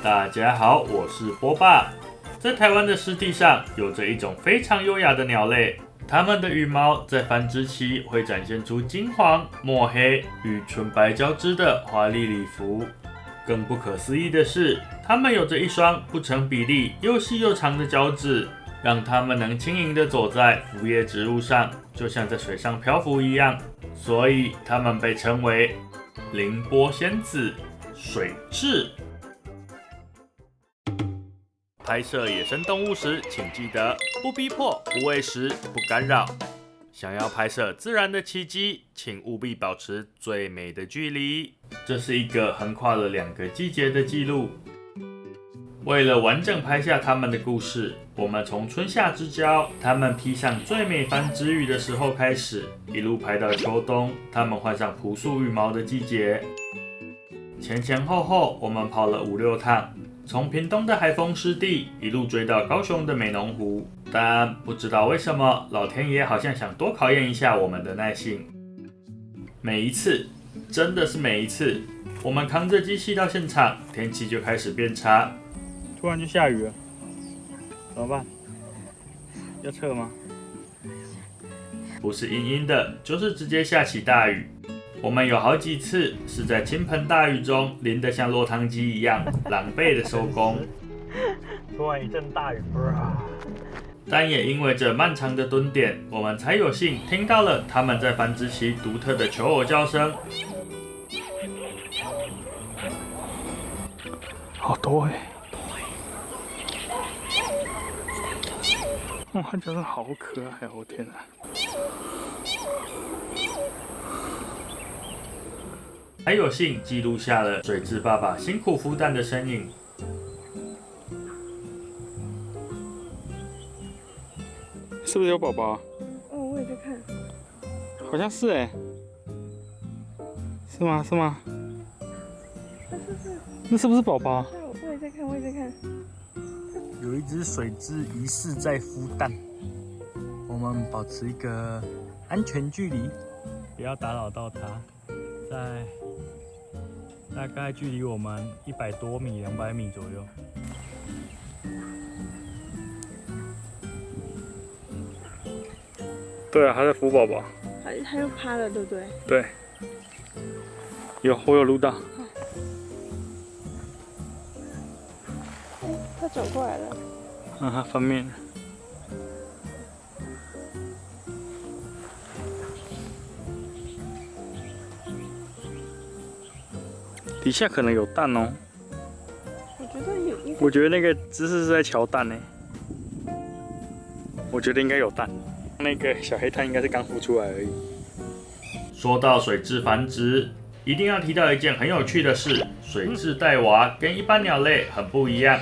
大家好，我是波霸。在台湾的湿地上，有着一种非常优雅的鸟类，它们的羽毛在繁殖期会展现出金黄、墨黑与纯白交织的华丽礼服。更不可思议的是，它们有着一双不成比例、又细又长的脚趾，让它们能轻盈地走在腐叶植物上，就像在水上漂浮一样。所以，它们被称为凌波仙子、水蛭。拍摄野生动物时，请记得不逼迫、不喂食、不干扰。想要拍摄自然的奇迹，请务必保持最美的距离。这是一个横跨了2个季节的记录。为了完整拍下它们的故事，我们从春夏之交，它们披上最美繁殖羽的时候开始，一路拍到秋冬，它们换上朴素羽毛的季节。前后后，我们跑了5、6趟。从屏东的海丰湿地一路追到高雄的美浓湖，但不知道为什么，老天爷好像想多考验一下我们的耐性。每一次，真的是每一次，我们扛着机器到现场，天气就开始变差，突然就下雨了，怎么办？要撤吗？不是阴阴的，就是直接下起大雨。我们有好几次是在倾盆大雨中淋得像落汤鸡一样狼狈的收工。突然一阵大雨，但也因为这漫长的蹲点，我们才有幸听到了它们在繁殖期独特的求偶叫声。好多哇，它真的好可爱哦！天哪！还有幸记录下了水蛭爸爸辛苦孵蛋的身影。是不是有宝宝？哦，我也在看。好像是哎。是吗？是吗？那是不是宝宝？我也在看，我也在看。有一只水蛭疑似在孵蛋，我们保持一个安全距离，不要打扰到它。在大概距离我们100多米、200米左右。对啊，它在孵宝宝。它又趴了，对不对？对。我有录到。它走过来了。它翻面了。底下可能有蛋哦。我觉得有。我觉得那个姿势是在瞧蛋呢。我觉得应该有蛋。那个小黑炭应该是刚孵出来而已。说到水蛭繁殖，一定要提到一件很有趣的事：水蛭带娃跟一般鸟类很不一样，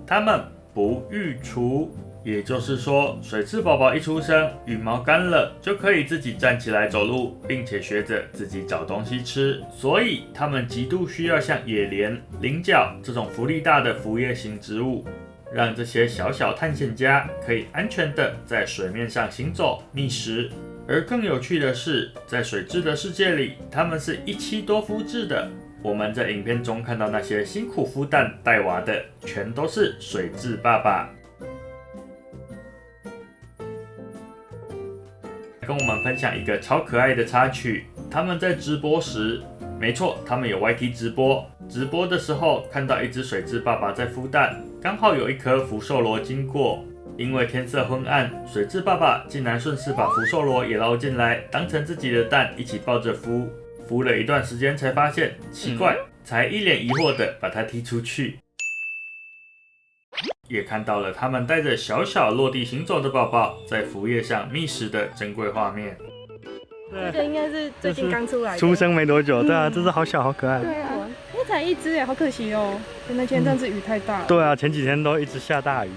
它们不育雏。也就是说，水蛭宝宝一出生，羽毛干了，就可以自己站起来走路，并且学着自己找东西吃。所以，它们极度需要像野莲、菱角这种浮力大的腐叶型植物，让这些小小探险家可以安全地在水面上行走、觅食。而更有趣的是，在水蛭的世界里，它们是一妻多夫制的。我们在影片中看到那些辛苦孵蛋带娃的，全都是水蛭爸爸。跟我们分享一个超可爱的插曲，他们在直播时，没错，他们有 YT 直播。直播的时候看到一只水蛭爸爸在孵蛋，刚好有一颗福寿螺经过，因为天色昏暗，水蛭爸爸竟然顺势把福寿螺也捞进来，当成自己的蛋一起抱着孵。孵了一段时间才发现奇怪，才一脸疑惑的把它踢出去。也看到了他们带着小小落地行走的宝宝在浮叶上觅食的珍贵画面。这个应该是最近刚出来的，出生没多久，对啊，这只好小好可爱。对啊，那才一只耶，好可惜哦。那前阵子雨太大了。对啊，前几天都一直下大雨。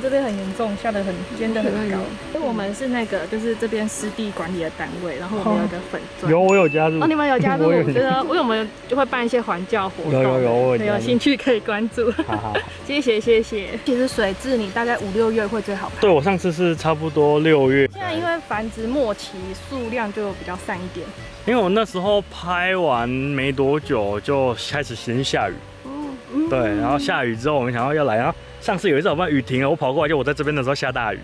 这边很严重，下得很尖得很高。因为我们是那个就是这边湿地管理的单位，然后我们有一个粉专。我有加入。哦，你们有加入？我觉得因为我们就会办一些环教活动。有兴趣可以关注。好，谢谢。其实水蛭你大概5、6月会最好拍。对，我上次是差不多6月。现在因为繁殖末期，数量就比较散一点。因为我那时候拍完没多久就开始先下雨。对，然后下雨之后我们想要来，然后上次有一次我们雨停了，我跑过来，就我在这边的时候下大雨。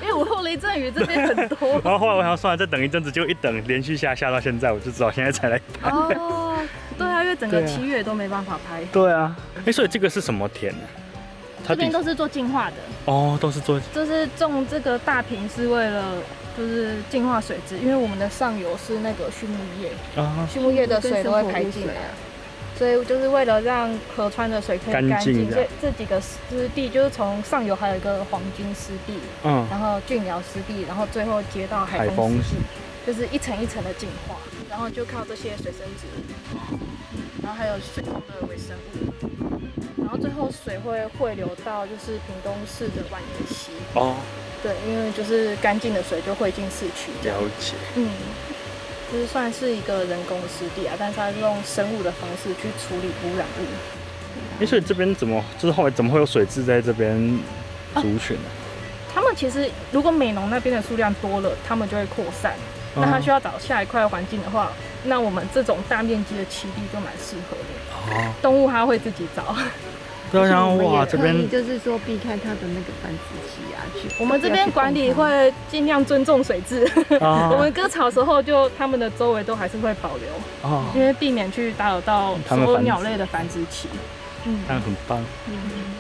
因为午后雷阵雨这边很多。然后后来我想算了，再等一阵子，就一等连续下到现在，我就知道现在才来拍。哦，对啊，因为整个7月都没办法拍。对啊，所以这个是什么田呢？这边都是做净化的。哦，都是做。就是种这个大坪是为了就是净化水质，因为我们的上游是那个畜牧业，畜牧业的水都会排进来。所以就是为了让河川的水可以干净，这几个湿地就是从上游还有一个黄金湿地，然后俊寮湿地，然后最后接到海丰湿地，就是一层一层的净化，然后就靠这些水生植物，然后还有水中的微生物，然后最后水会汇流到就是屏东市的万年溪。对，因为就是干净的水就汇进市区。了解。就是算是一个人工湿地啊，但是它是用生物的方式去处理污染物。所以这边就是后来怎么会有水蛭在这边族群呢？他们其实如果美浓那边的数量多了，他们就会扩散。那它需要找下一块环境的话，那我们这种大面积的栖地就蛮适合的。动物它会自己找。对啊，哇，这边就是说避开它的那个繁殖期啊，我们这边管理会尽量尊重水质。我们割草的时候，就它们的周围都还是会保留，因为避免去打扰到所有鸟类的繁殖期。那很棒。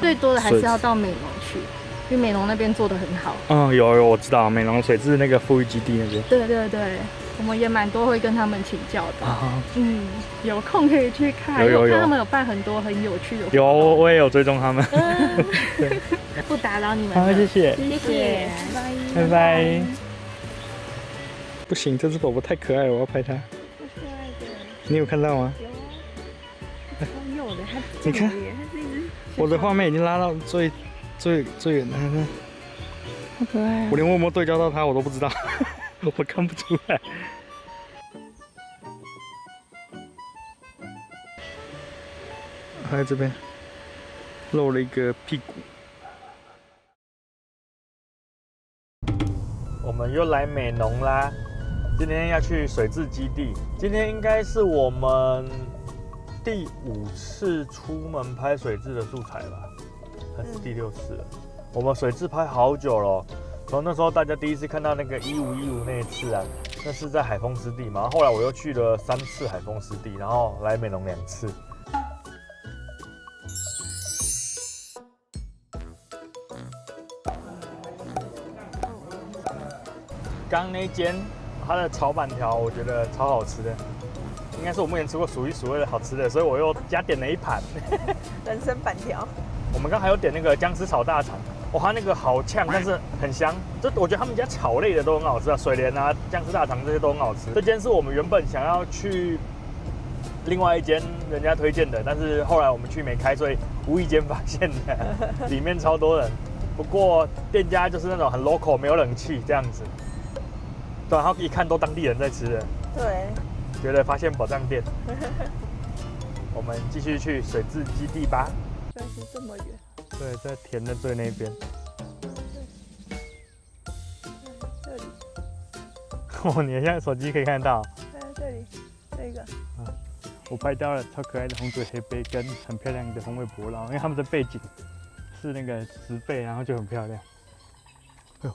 最多的还是要到美浓去，因为美浓那边做得很好。有我知道，美浓水质那个富裕基地那边。对。我们也蛮多会跟他们请教的。有空可以去看，我看他们有办很多很有趣的活动。有，我也有追踪他们。不打扰你们。好，谢谢，拜拜。不行，这只宝宝太可爱了，我要拍它。太可爱的。你有看到吗？有的，你看，我的画面已经拉到最远了，好可爱。我连有没有对焦到它我都不知道。我看不出来。还在这边露了一个屁股。我们又来美浓啦，今天要去水质基地。今天应该是我们第5次出门拍水质的素材吧，还是第6次了？我们水质拍好久了。从那时候大家第一次看到那个1515那一次啊，那是在海丰湿地嘛。后来我又去了3次海丰湿地，然后来美浓2次。刚那间它的炒板条，我觉得超好吃的，应该是我目前吃过数1数2的好吃的，所以我又加点了一盘人参板条。我们刚还有点那个姜丝炒大肠。它那个好呛，但是很香。我觉得他们家炒类的都很好吃啊，水莲啊、姜丝大肠这些都很好吃。这间是我们原本想要去另外一间人家推荐的，但是后来我们去没开，所以无意间发现的，里面超多人。不过店家就是那种很 local， 没有冷气这样子。对，然后一看都当地人在吃的。对，觉得发现宝藏店。我们继续去水质基地吧。原来是这么远。对，在田的最那边。这里。你现在手机可以看到。这里，这个。我拍到了超可爱的红嘴黑背跟很漂亮的红尾伯劳，因为他们的背景是那个植被，然后就很漂亮。哎呦，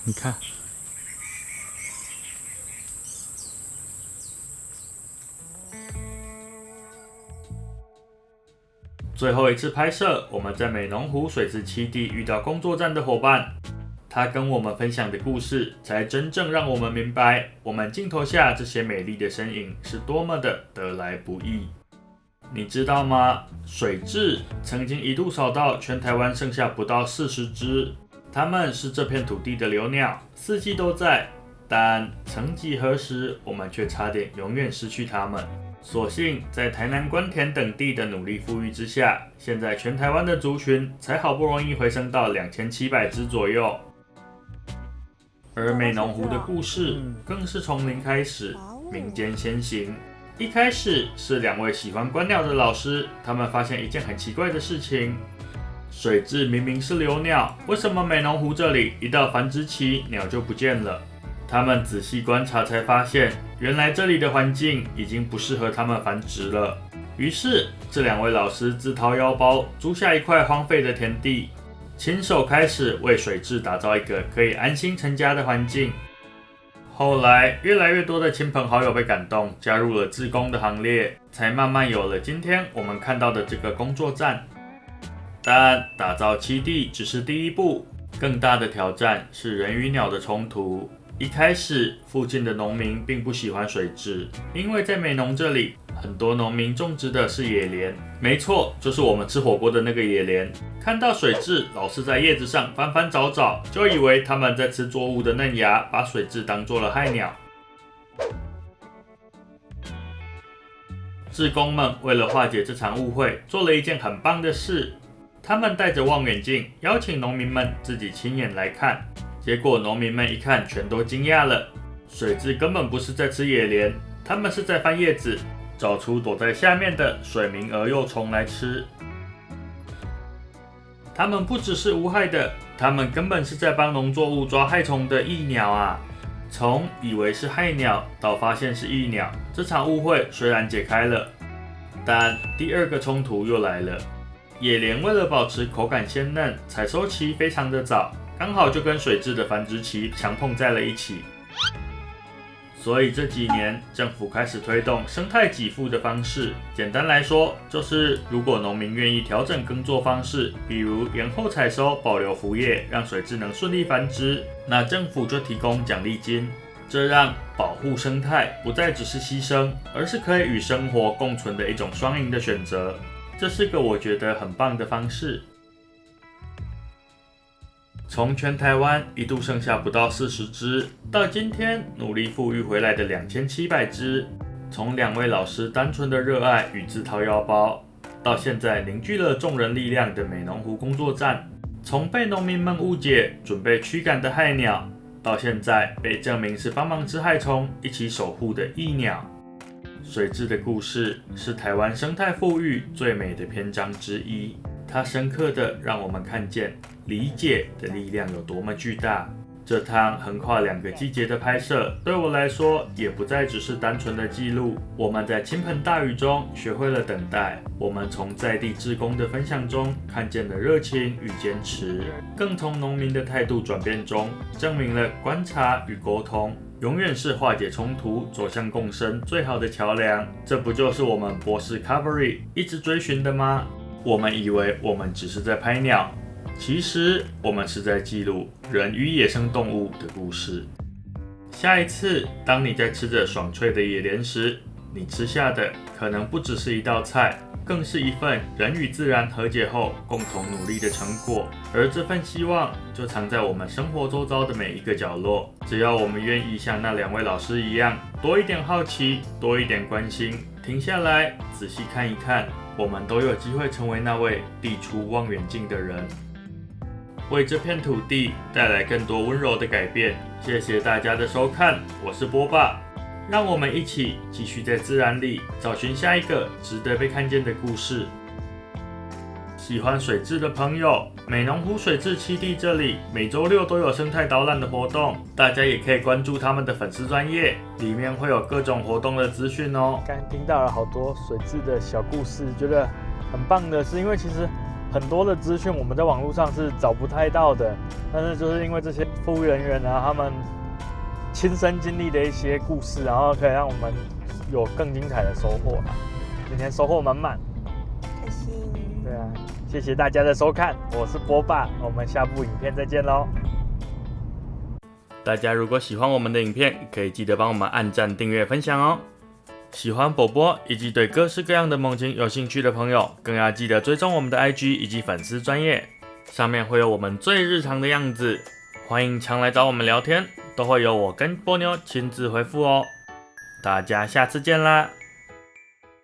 你看。最后一次拍摄，我们在美浓湖水质基地遇到工作站的伙伴，他跟我们分享的故事，才真正让我们明白，我们镜头下这些美丽的身影是多么的得来不易。你知道吗？水蛭曾经一度少到全台湾剩下不到40只，它们是这片土地的留鸟，四季都在，但曾几何时，我们却差点永远失去它们。所幸在台南关田等地的努力富裕之下，现在全台湾的族群才好不容易回升到2700只左右。而美浓湖的故事更是从零开始，民间先行。一开始是2位喜欢观鸟的老师，他们发现一件很奇怪的事情：水质明明是留鸟，为什么美浓湖这里一到繁殖期鸟就不见了？他们仔细观察才发现，原来这里的环境已经不适合它们繁殖了。于是，这2位老师自掏腰包租下一块荒废的田地，亲手开始为水质打造一个可以安心成家的环境。后来，越来越多的亲朋好友被感动，加入了志工的行列，才慢慢有了今天我们看到的这个工作站。但打造栖地只是第一步，更大的挑战是人与鸟的冲突。一开始，附近的农民并不喜欢水质，因为在美浓这里，很多农民种植的是野莲，没错，就是我们吃火锅的那个野莲。看到水蛭老是在叶子上翻翻找找，就以为他们在吃作物的嫩芽，把水蛭当作了害鸟。志工们为了化解这场误会，做了一件很棒的事，他们带着望远镜，邀请农民们自己亲眼来看。结果农民们一看，全都惊讶了。水蛭根本不是在吃野莲，他们是在翻叶子，找出躲在下面的水明蛾幼虫来吃。他们不只是无害的，他们根本是在帮农作物抓害虫的益鸟啊！从以为是害鸟到发现是益鸟，这场误会虽然解开了，但第2个冲突又来了。野莲为了保持口感鲜嫩，采收期非常的早，刚好就跟水蛭的繁殖期强碰在了一起。所以这几年政府开始推动生态给付的方式，简单来说就是如果农民愿意调整耕作方式，比如延后采收、保留浮叶，让水蛭能顺利繁殖，那政府就提供奖励金，这让保护生态不再只是牺牲，而是可以与生活共存的一种双赢的选择。这是个我觉得很棒的方式。从全台湾一度剩下不到40只，到今天努力富裕回来的2700只，从2位老师单纯的热爱与自掏腰包，到现在凝聚了众人力量的美浓湖工作站，从被农民们误解准备驱赶的害鸟，到现在被证明是帮忙吃害虫一起守护的益鸟。水蛭的故事是台湾生态富裕最美的篇章之一，它深刻地让我们看见理解的力量有多么巨大。这趟横跨2个季节的拍摄，对我来说也不再只是单纯的记录。我们在倾盆大雨中学会了等待，我们从在地志工的分享中看见了热情与坚持，更从农民的态度转变中证明了观察与沟通永远是化解冲突、走向共生最好的桥梁。这不就是我们博士 Covery 一直追寻的吗？我们以为我们只是在拍鸟，其实我们是在记录人与野生动物的故事。下一次，当你在吃着爽脆的野莲时，你吃下的可能不只是一道菜，更是一份人与自然和解后共同努力的成果。而这份希望就藏在我们生活周遭的每一个角落。只要我们愿意像那2位老师一样，多一点好奇，多一点关心，停下来仔细看一看，我们都有机会成为那位递出望远镜的人，为这片土地带来更多温柔的改变。谢谢大家的收看，我是波爸，让我们一起继续在自然里找寻下一个值得被看见的故事。喜欢水蛭的朋友，美浓湖水蛭栖地这里每周6都有生态导览的活动，大家也可以关注他们的粉丝专页，里面会有各种活动的资讯哦。刚听到了好多水蛭的小故事，觉得很棒的是，因为其实很多的资讯我们在网络上是找不太到的，但是就是因为这些服务人员啊，他们亲身经历的一些故事，然后可以让我们有更精彩的收获啦。今天收获满满，开心。对啊，谢谢大家的收看，我是波爸，我们下部影片再见咯。大家如果喜欢我们的影片，可以记得帮我们按赞、订阅、分享哦。喜欢波波以及对各式各样的猛禽有兴趣的朋友，更要记得追踪我们的 IG 以及粉丝专页，上面会有我们最日常的样子，欢迎常来找我们聊天，都会有我跟波妞亲自回复哦。大家下次见啦！